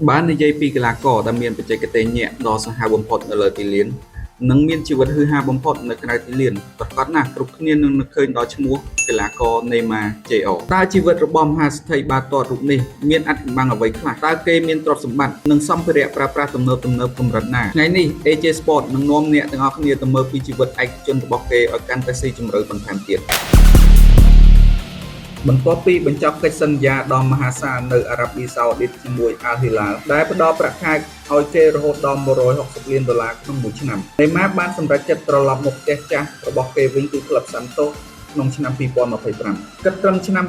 បាននិយាយពីកីឡាករដែលមានបច្ចេកទេសញាក់ដ៏សាហាវបំផុតនៅលើទីលាននិងមានជីវិតហ៊ឺហាបំផុតនៅក្រៅទីលានប្រកាសណាស់គ្រប់គ្នានឹងនឹកឃើញដល់ឈ្មោះកីឡាករ Neymar Jr. តើជីវិតរបស់មហាសេដ្ឋីបាល់ទាត់រូបនេះមានអត្ថប្រយោជន៍អ្វីខ្លះតើគេមានទ្រព្យសម្បត្តិនិងសម្ភារៈប្រើប្រាស់ទំនើបកម្រិតណាថ្ងៃនេះ AJ Sport នឹងនាំអ្នកទាំងអស់គ្នាទៅមើលពីជីវិតឯកជនរបស់គេឲ្យកាន់តែស៊ីជម្រៅបន្ថែមទៀតបន្ទាប់ពីបញ្ចប់កិច្ចសន្យាដ៏មហាសាលនៅអារ៉ាប៊ីសាអូឌីតជាមួយ Al Hilal ដែលផ្ដល់ប្រាក់ខែឲ្យគេរហូតដល់$160 លានក្នុងមួយឆ្នាំ Neymar បានសម្រេចចិត្តត្រឡប់មកផ្ទះចាស់របស់គេវិញគឺក្លឹប Santos ក្នុងឆ្នាំ2025គិតត្រឹមឆ្នាំ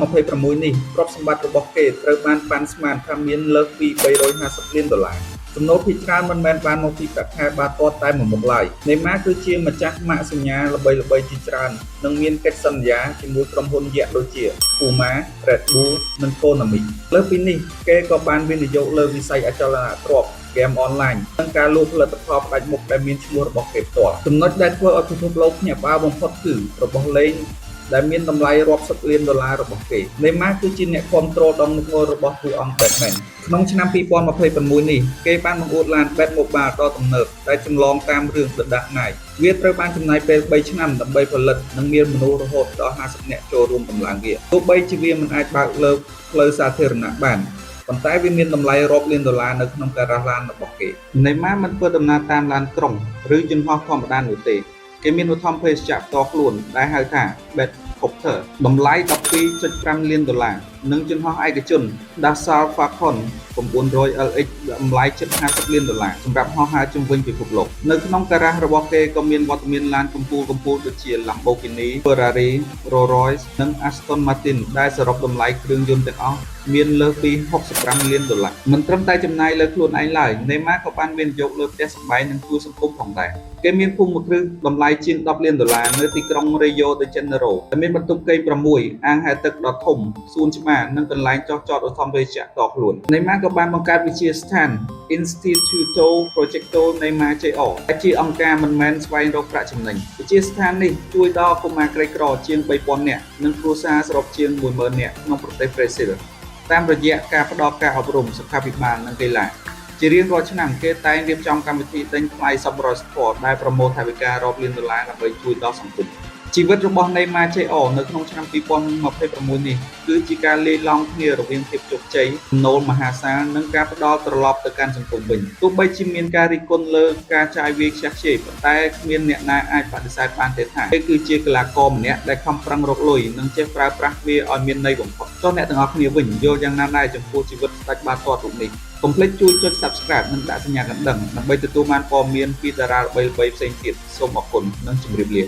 2026នេះទ្រព្យសម្បត្តិរបស់គេត្រូវបានប៉ាន់ស្មានថាមានលើសពី$350 លានចំណូលភាគច្រើនមិនមែនបានមកពីប្រាក់ខែបាល់ទាត់តែមួយមុខឡើយ Neymar គឺជាម្ចាស់ម៉ាកសញ្ញាល្បីៗជាច្រើននិងមានកិច្ចសន្យាជាមួយក្រុមហ៊ុនយក្សដូចជា Puma, Red Bull និង Konami លើសពីនេះគេក៏បានវិនិយោគលើវិស័យអចលនទ្រព្យ game online និងការលក់ផលិតផលផ្ដាច់មុខដែលមានឈ្មោះរបស់គេផ្ទាល់ចំណុចដែលធ្វើឲ្យពិភពលោកភ្ញាក់ផ្អើលបំផុតគឺរបស់លេងដែលមានតម្លៃរាប់សិបលានដុល្លាររបស់គេ Neymar គឺជាអ្នកគាំទ្រដ៏មុខងររបស់តួអង្គ Batman ក្នុងឆ្នាំ2026នេះគេបានបង្អួតឡាន Bat Mobile ដ៏ទំនើបដែលចម្លងតាមរឿង The Dark Knight វាត្រូវបានចំណាយពេល3ឆ្នាំដើម្បីផលិតនិងមានមនុស្សរហូតដល់50នាក់ចូលរួមដំឡើងវាទោះបីជាវាមិនអាចបើកលើផ្លូវសាធារណៈបានប៉ុន្តែវាមានតម្លៃរាប់លានដុល្លារនៅក្នុងការ៉ាស់ឡានរបស់គេ Neymar មិនធ្វើដំណើរតាមឡានក្រុងឬយន្តហោះធម្មតានោះទេគេមានឧទ្ធម្ភាគចក្រផ្ទាល់ខ្លួនដែលហៅថា Batcopter តម្លៃ$12.5 លាននិងយន្តហោះឯកជន Dassault Falcon 900LX តម្លៃជិត$50 លានសម្រាប់ហោះហើរជុំវិញពិភពលោកនៅក្នុងការ៉ាស់របស់គេក៏មានវត្តមានឡានកំពូលដូចជា Lamborghini, Ferrari, Rolls-Royce និង Aston Martin ដែលសរុបតម្លៃគ្រឿងយន្តទាំងអស់មានលើសពី$65 លានមិនត្រឹមតែចំណាយលើខ្លួនឯងឡើយ Neymar ក៏បានវិនិយោគលើផ្ទះសម្បែងនិងទួលសង្គមផងដែរគេមានភូមិគ្រឹះតម្លៃជាង$10 លាននៅទីក្រុង Rio de Janeiro ដែលមានបន្ទប់គេង6អាងហែលទឹកដ៏ធំសួនច្បារនិងកន្លែងចុះចតឧទ្ធម្ភាគចក្រផ្ទាល់ខ្លួន Neymar ក៏បានបង្កើតវិទ្យាស្ថាន Instituto Projeto Neymar Jr. ដែលជាអង្គការមិនមែនស្វែងរកប្រាក់ចំណេញវិទ្យាស្ថាននេះជួយដល់កុមារក្រីក្រជាង3000នាក់និងគ្រួសារសរុបជាង10000នាក់ក្នុងប្រទេសប្រេស៊ីលតាមរយៈការផ្ដល់ការអប់រំសុខាភិបាលនិងកីឡាជារៀងរាល់ឆ្នាំគេតែងរៀបចំកម្មវិធីដេញថ្លៃសប្បុរសធម៌ដែលប្រមូលថវិការាប់លានដុល្លារដើម្បីជួយដល់សង្គមជីវិតរបស់ Neymar Jr. នៅក្នុងឆ្នាំ2026នេះគឺជាការលាយឡំគ្នារវាងភាពជោគជ័យចំណូលមហាសាលនិងការផ្ដល់ត្រឡប់ទៅកាន់សង្គមវិញទោះបីជាមានការរិះគន់លើការចាយវាយខ្ជះខ្ជាយប៉ុន្តែគ្មានអ្នកណាអាចបដិសេធបានទេថាគេគឺជាកីឡាករម្នាក់ដែលខំប្រឹងរកលុយនិងចេះប្រើប្រាស់វាឲ្យមានន័យបំផុតចុះអ្នកទាំងអស់គ្នាវិញយល់យ៉ាងណាដែរចំពោះជីវិតស្ដេចបាល់ទាត់រូបនេះកុំភ្លេចជួយចុច Subscribe និងដាក់សញ្ញាកណ្ដឹងដើម្បីទទួលបានព័ត៌មានពីតារាល្បីៗផ្សេងទៀតសូមអរគុណនិងជម្រាបលា